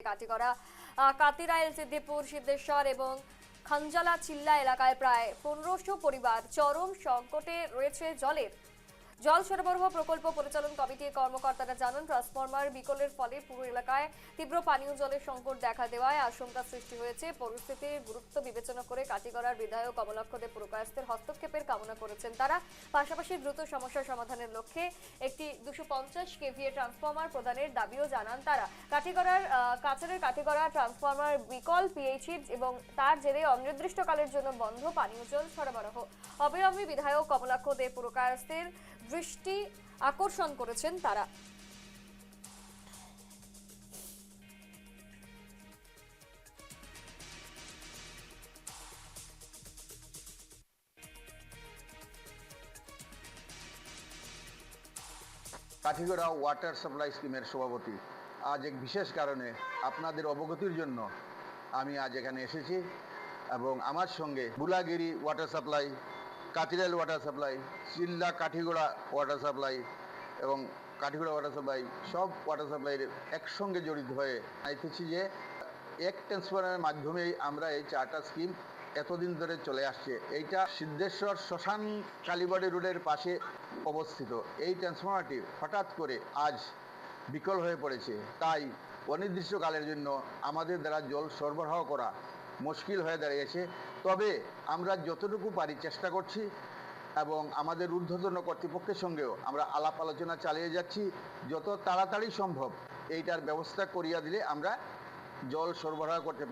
কাটিগড়া কাতিরাইল সিদ্দিপুর সিদ্ধেশ্বর এবং খানজালা চিল্লা এলাকায় প্রায় 1500 পরিবার চরম সংকটে রয়েছে জল সরবরাহ প্রকল্প পরিচালন কমিটির কর্মকর্তারা জানান, ট্রান্সফরমার বিকলের ফলে পুরো এলাকায় তীব্র পানীয় জলের সংকট দেখা দেওয়ায় আশঙ্কা সৃষ্টি হয়েছে। পরিস্থিতির গুরুত্ব বিবেচনা করে কাটিগড়ার বিধায়ক কমলাক্ষ দে পুরকায়স্থের হস্তক্ষেপের কামনা করেছেন তারা। পাশাপাশি দ্রুত সমস্যা সমাধানের লক্ষ্যে একটি 250 কেভিএ ট্রান্সফরমার প্রদানের দাবিও জানান তারা। কাটিগড়া ট্রান্সফরমার বিকল পিএইচই এবং তার জেরে অনির্দিষ্টকালের জন্য বন্ধ পানীয় জল সরবরাহ। অবিলম্বে বিধায়ক কমলাক্ষ দে পুরকায়স্থের দৃষ্টি আকর্ষণ করেছেন তারা। কাঠিগড়া ওয়াটার সাপ্লাই স্কিমের সভাপতি। আজ এক বিশেষ কারণে আপনাদের অবগতির জন্য আমি আজ এখানে এসেছি এবং আমার সঙ্গে বুলাগিরি ওয়াটার সাপ্লাই, কাতিরাইল ওয়াটার সাপ্লাই, চিল্লা কাঠিগড়া ওয়াটার সাপ্লাই এবং কাঠিগড়া ওয়াটার সাপ্লাই সব ওয়াটার সাপ্লাইয়ের একসঙ্গে জড়িত হয়ে আইতেছি যে এক ট্রান্সফারের মাধ্যমেই আমরা এই 4টা স্কিম এতদিন ধরে চলে আসছে। এইটা সিদ্ধেশ্বর শ্মশান কালীবাড়ি রোডের পাশে অবস্থিত। এই ট্রান্সফরমারটি হঠাৎ করে আজ বিকল হয়ে পড়েছে, তাই অনির্দিষ্টকালের জন্য আমাদের দ্বারা জল সরবরাহ করা মুশকিল হয়ে দাঁড়িয়েছে। তবে আমরা যতটুকু পারি চেষ্টা করছি এবং আমাদের ঊর্ধ্বতন কর্তৃপক্ষের সঙ্গেও আমরা আলাপ আলোচনা চালিয়ে যাচ্ছি। যত তাড়াতাড়ি সম্ভব এইটার ব্যবস্থা করিয়া দিলে আমরা জল সরবরাহ করতে পারি।